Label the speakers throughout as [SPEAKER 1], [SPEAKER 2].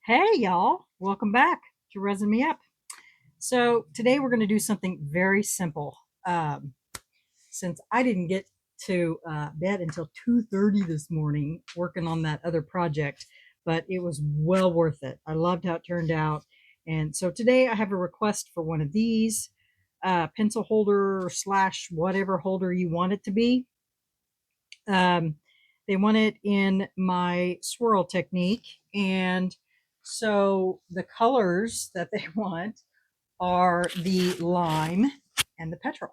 [SPEAKER 1] Hey y'all, welcome back to Resin Me Up. So today we're going to do something very simple. Since I didn't get to bed until 2:30 this morning working on that other project, but it was well worth it. I loved how it turned out. And so today I have a request for one of these pencil holder slash whatever holder you want it to be. Um, they want it in my swirl technique. And so the colors that they want are the lime and the petrol.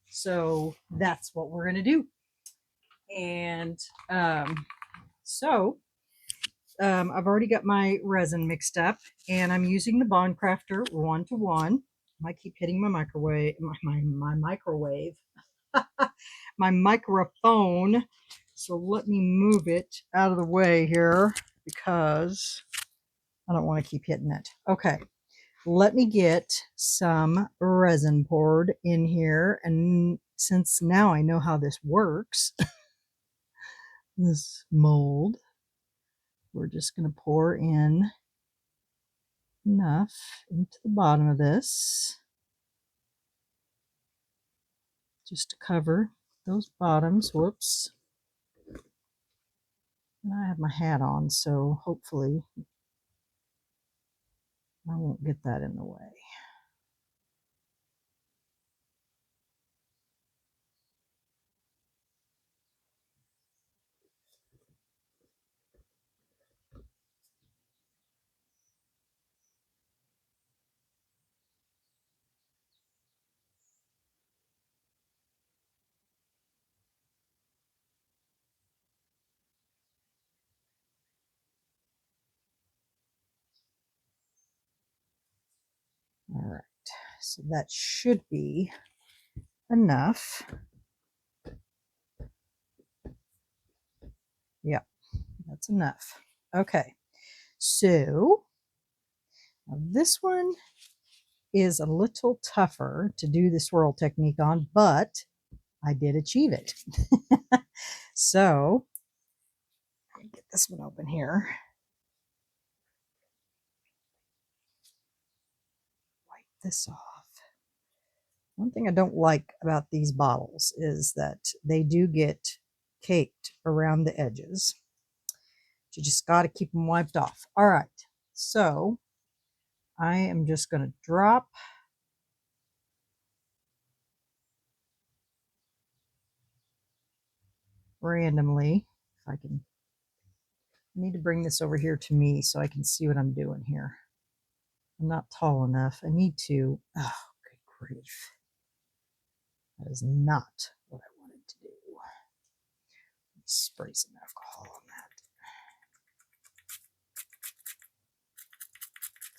[SPEAKER 1] So that's what we're going to do. And so I've already got my resin mixed up and I'm using the Bond Craftor 1-to-1. I keep hitting my microwave, my microwave, my microphone. So let me move it out of the way here because I don't want to keep hitting it. Okay, let me get some resin poured in here. And since now I know how this works, this mold, we're just going to pour in enough into the bottom of this just to cover those bottoms. Whoops. And I have my hat on, so hopefully I won't get that in the way. All right, so that should be enough. Yeah, that's enough. Okay, so this one is a little tougher to do the swirl technique on, but I did achieve it. So let me get this one open here. Wipe this off. One thing I don't like about these bottles is that they do get caked around the edges. You just got to keep them wiped off. All right, so I am just going to drop randomly. If I can, I need to bring this over here to me so I can see what I'm doing here. I'm not tall enough. I need to, oh, good grief. That is not what I wanted to do. Spray some alcohol on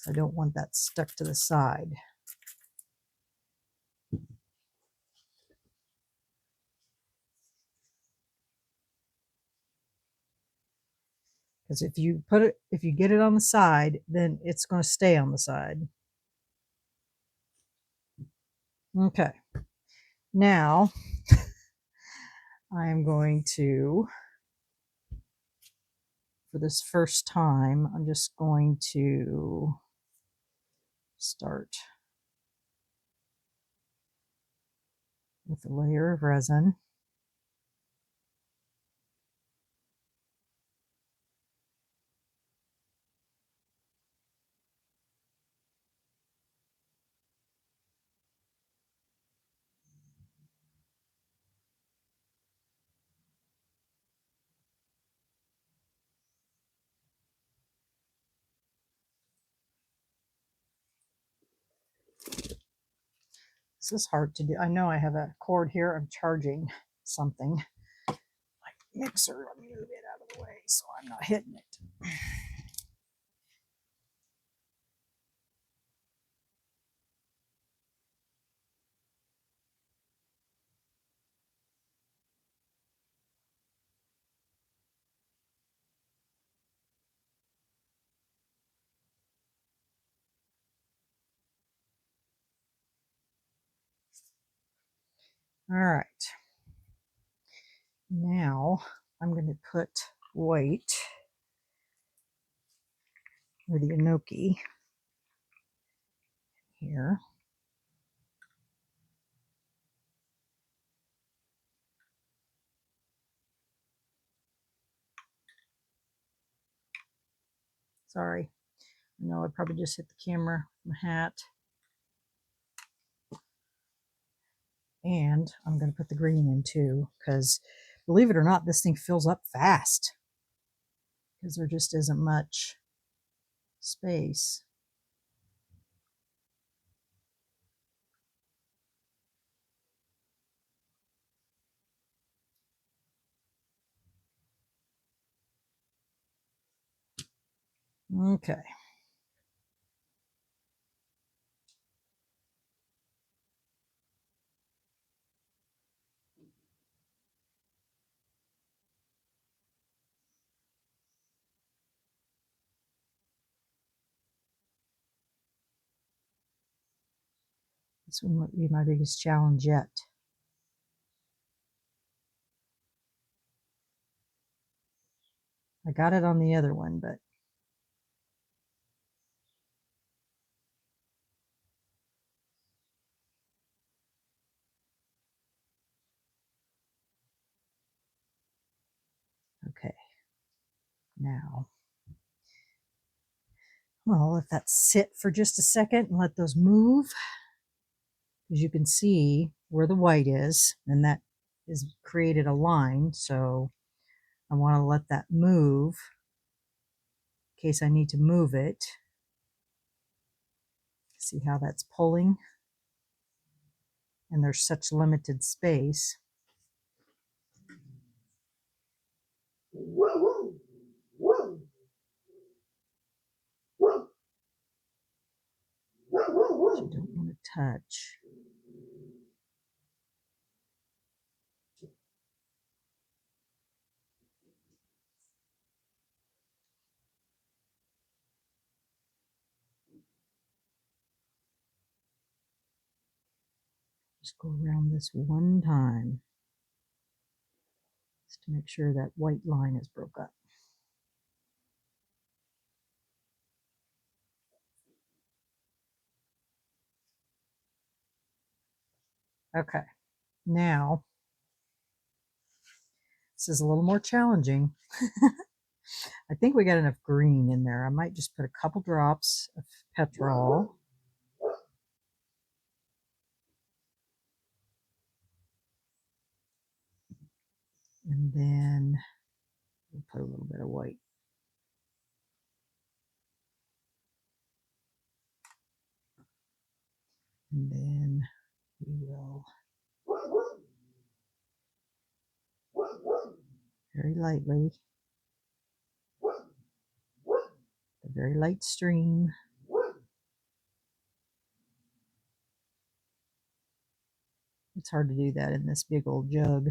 [SPEAKER 1] that. I don't want that stuck to the side. Because if you get it on the side, then it's going to stay on the side. Okay. Now I am going to, for this first time, I'm just going to start with a layer of resin. This is hard to do. I know I have a cord here. I'm charging something. My mixer, let me move it out of the way so I'm not hitting it. All right. Now I'm going to put weight or the enoki here. Sorry, I know I probably just hit the camera, my hat. And I'm going to put the green in too, because believe it or not, this thing fills up fast because there just isn't much space. Okay. This one might be my biggest challenge yet. I got it on the other one, but okay. Now, well, let that sit for just a second and let those move. As you can see where the white is, and that is created a line, so I want to let that move in case I need to move it. See how that's pulling? And there's such limited space. You don't want to touch. Just go around this one time just to make sure that white line is broke up. Okay, now this is a little more challenging. I think we got enough green in there. I might just put a couple drops of petrol. And then we'll put a little bit of white. And then we will very lightly, a very light stream. It's hard to do that in this big old jug.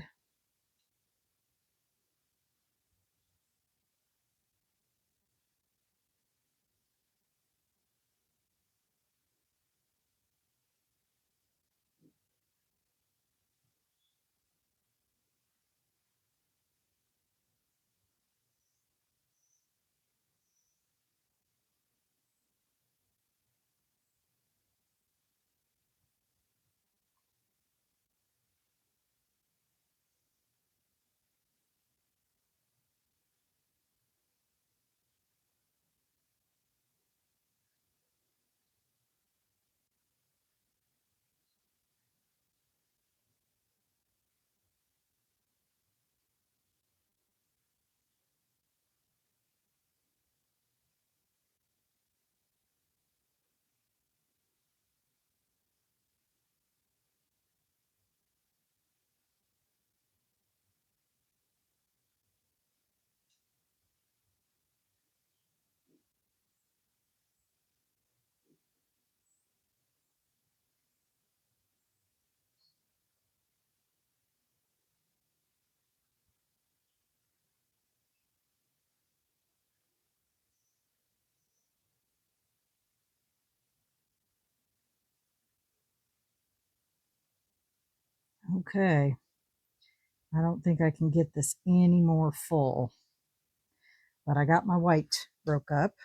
[SPEAKER 1] Okay, I don't think I can get this any more full, but I got my white broke up.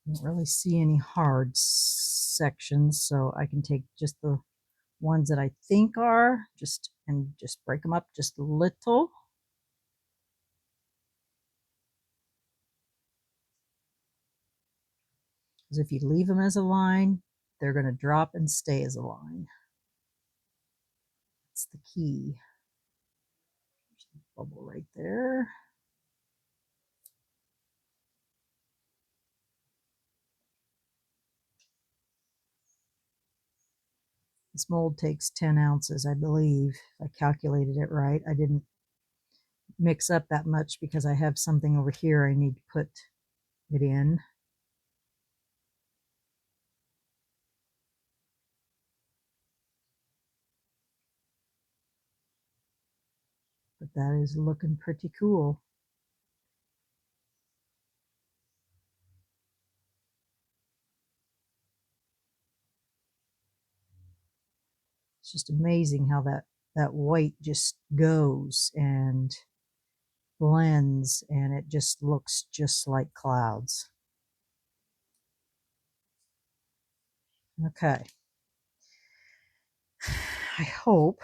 [SPEAKER 1] I don't really see any hard sections, so I can take just the ones that I think are, just break them up just a little. Because if you leave them as a line, they're going to drop and stay as a line. That's the key. There's a bubble right there. This mold takes 10 ounces, I believe. If I calculated it right. I didn't mix up that much because I have something over here I need to put it in. But that is looking pretty cool. It's just amazing how that white just goes and blends, and it just looks just like clouds. Okay. I hope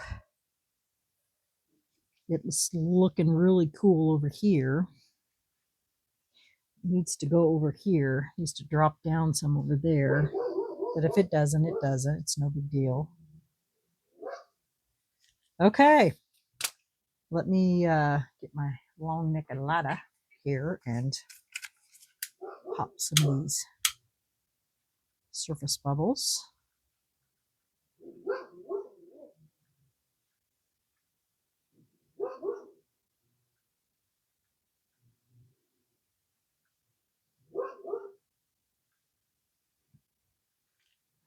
[SPEAKER 1] it's looking really cool over here. It needs to go over here. It needs to drop down some over there. But if it doesn't, it doesn't. It's no big deal. Okay. Let me get my long neck ladder here and pop some of these surface bubbles.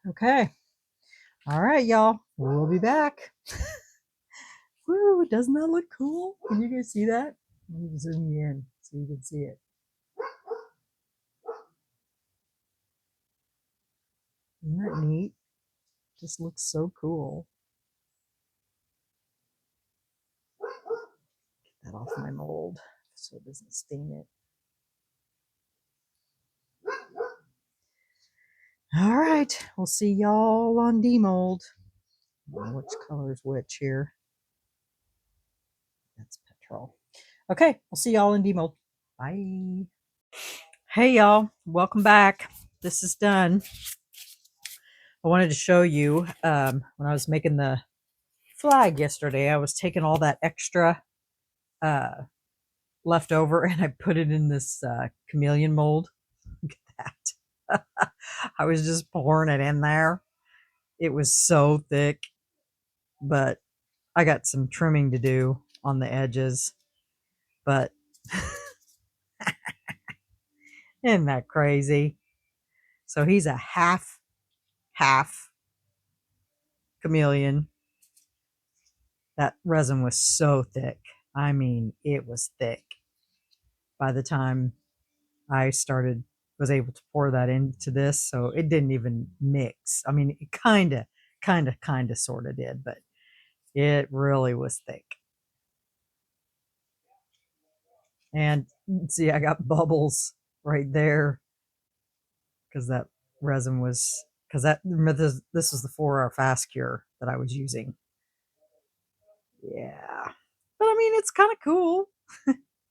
[SPEAKER 1] Okay. All right, y'all. We'll be back. Woo, doesn't that look cool? Can you guys see that? Let me zoom you in so you can see it. Isn't that neat? Just looks so cool. Get that off my mold so it doesn't stain it. All right, we'll see y'all on demold. I don't know which color is which here. That's petrol. Okay, we'll see y'all in demold. Bye. Hey y'all, welcome back. This is done. I wanted to show you when I was making the flag yesterday, I was taking all that extra left over and I put it in this chameleon mold. Look at that. I was just pouring it in there. It was so thick, but I got some trimming to do on the edges. But isn't that crazy? So he's a half chameleon. That resin was so thick. I mean, it was thick. By the time I was able to pour that into this, so it didn't even mix. I mean, it kind of, sort of did, but it really was thick. And see, I got bubbles right there because that resin was, because this was the 4-hour fast cure that I was using. Yeah, but I mean, it's kind of cool.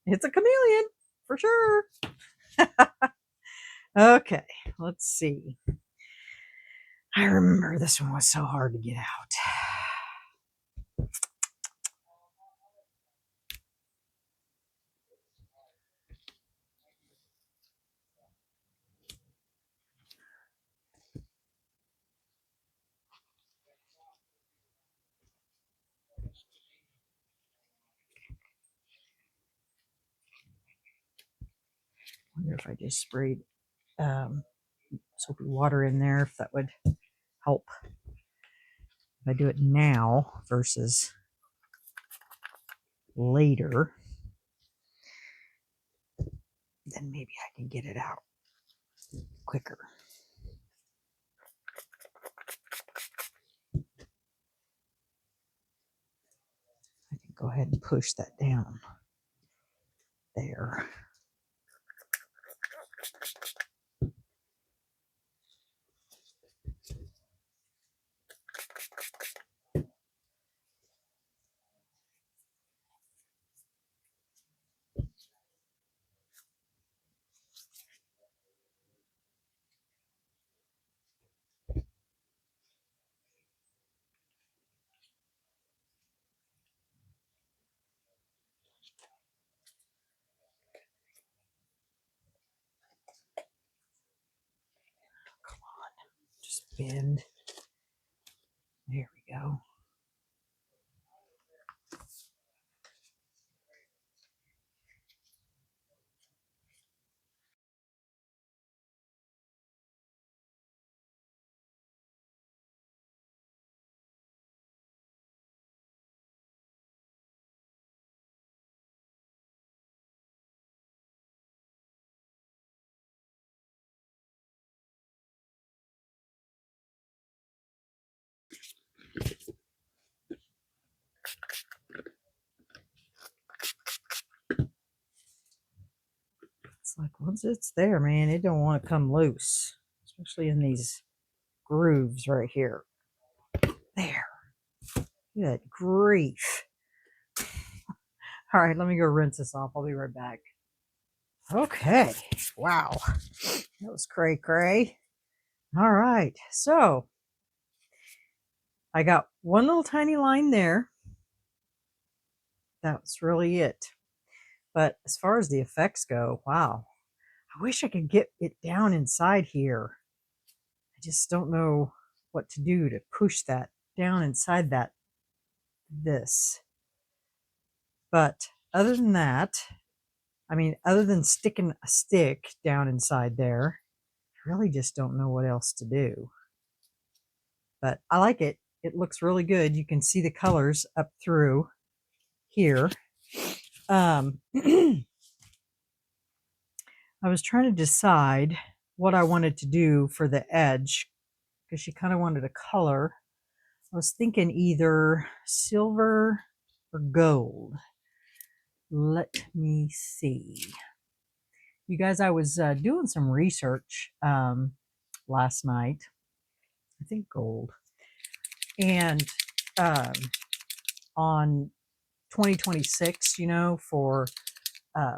[SPEAKER 1] It's a chameleon for sure. Okay, let's see. I remember this one was so hard to get out. I wonder if I just sprayed soapy water in there, if that would help. If I do it now versus later, then maybe I can get it out quicker. I can go ahead and push that down there. bend. There we go. It's like once it's there, man, it don't want to come loose, especially in these grooves right here. There. Good grief. All right, let me go rinse this off. I'll be right back. Okay. Wow. That was cray cray. All right. So I got one little tiny line there. That's really it. But as far as the effects go, wow. I wish I could get it down inside here. I just don't know what to do to push that down inside this. But other than that, I mean, other than sticking a stick down inside there, I really just don't know what else to do. But I like it. It looks really good. You can see the colors up through here. I was trying to decide what I wanted to do for the edge because she kind of wanted a color. I was thinking either silver or gold. Let me see. You guys, I was doing some research last night. I think gold. And on 2026, you know, for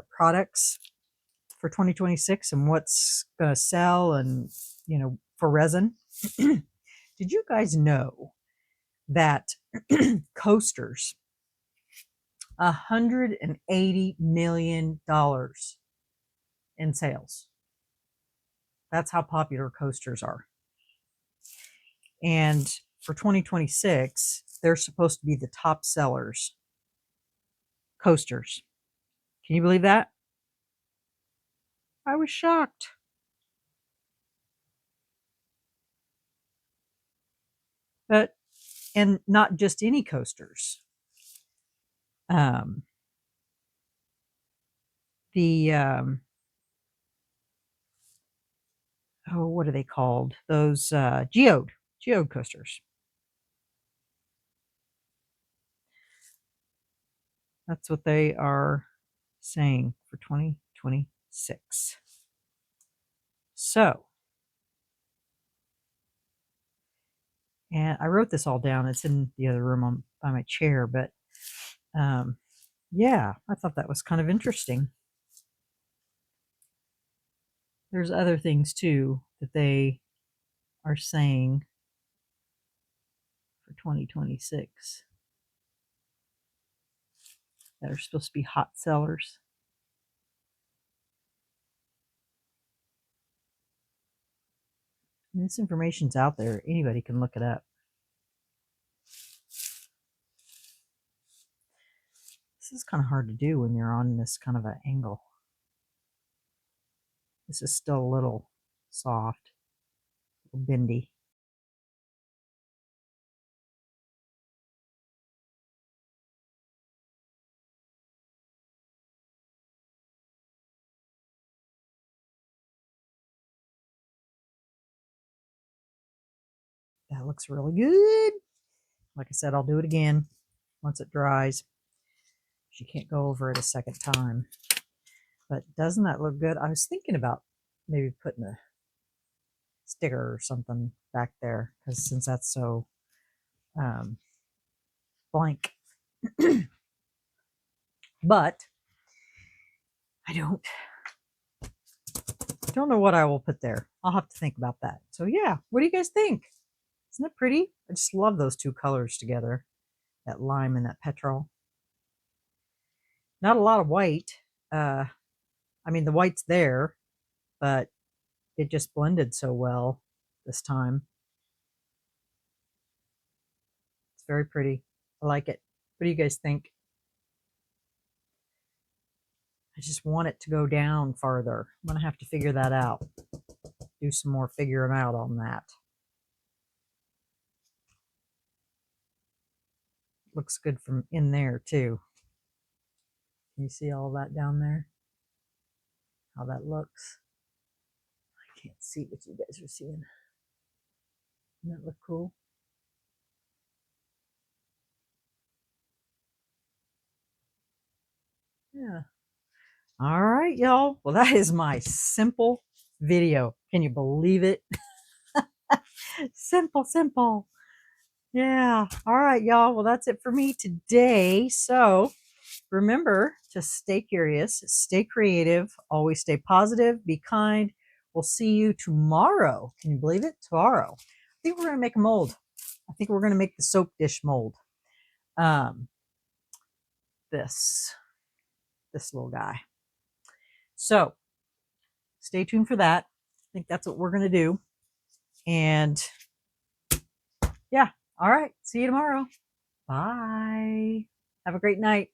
[SPEAKER 1] products for 2026 and what's going to sell and, you know, for resin. Did you guys know that coasters, $180 million in sales? That's how popular coasters are. And for 2026, they're supposed to be the top sellers. Coasters. Can you believe that? I was shocked. But, and not just any coasters. Oh, what are they called? Those geode coasters. That's what they are saying for 2026. So, and I wrote this all down. It's in the other room by my chair, but yeah, I thought that was kind of interesting. There's other things too that they are saying for 2026 that are supposed to be hot sellers. And this information's out there. Anybody can look it up. This is kind of hard to do when you're on this kind of an angle. This is still a little soft, a little bendy. That looks really good. Like I said, I'll do it again once it dries. She can't go over it a second time. But doesn't that look good? I was thinking about maybe putting a sticker or something back there, because since that's so blank. But I don't know what I will put there. I'll have to think about that. So yeah, what do you guys think? Isn't it pretty? I just love those two colors together, that lime and that petrol. Not a lot of white. I mean, the white's there, but it just blended so well this time. very pretty. I like it. What do you guys think? I just want it to go down farther. I'm going to have to figure that out. Do some more figuring out on that. Looks good from in there too. Can you see all that down there? How that looks? I can't see what you guys are seeing. Doesn't that look cool? Yeah. All right, y'all. Well, that is my simple video. Can you believe it? Simple, simple. Yeah. All right, y'all. Well, that's it for me today. So remember to stay curious, stay creative, always stay positive, be kind. We'll see you tomorrow. Can you believe it? Tomorrow. I think we're going to make a mold. I think we're going to make the soap dish mold. This little guy. So stay tuned for that. I think that's what we're going to do. And yeah. All right. See you tomorrow. Bye. Have a great night.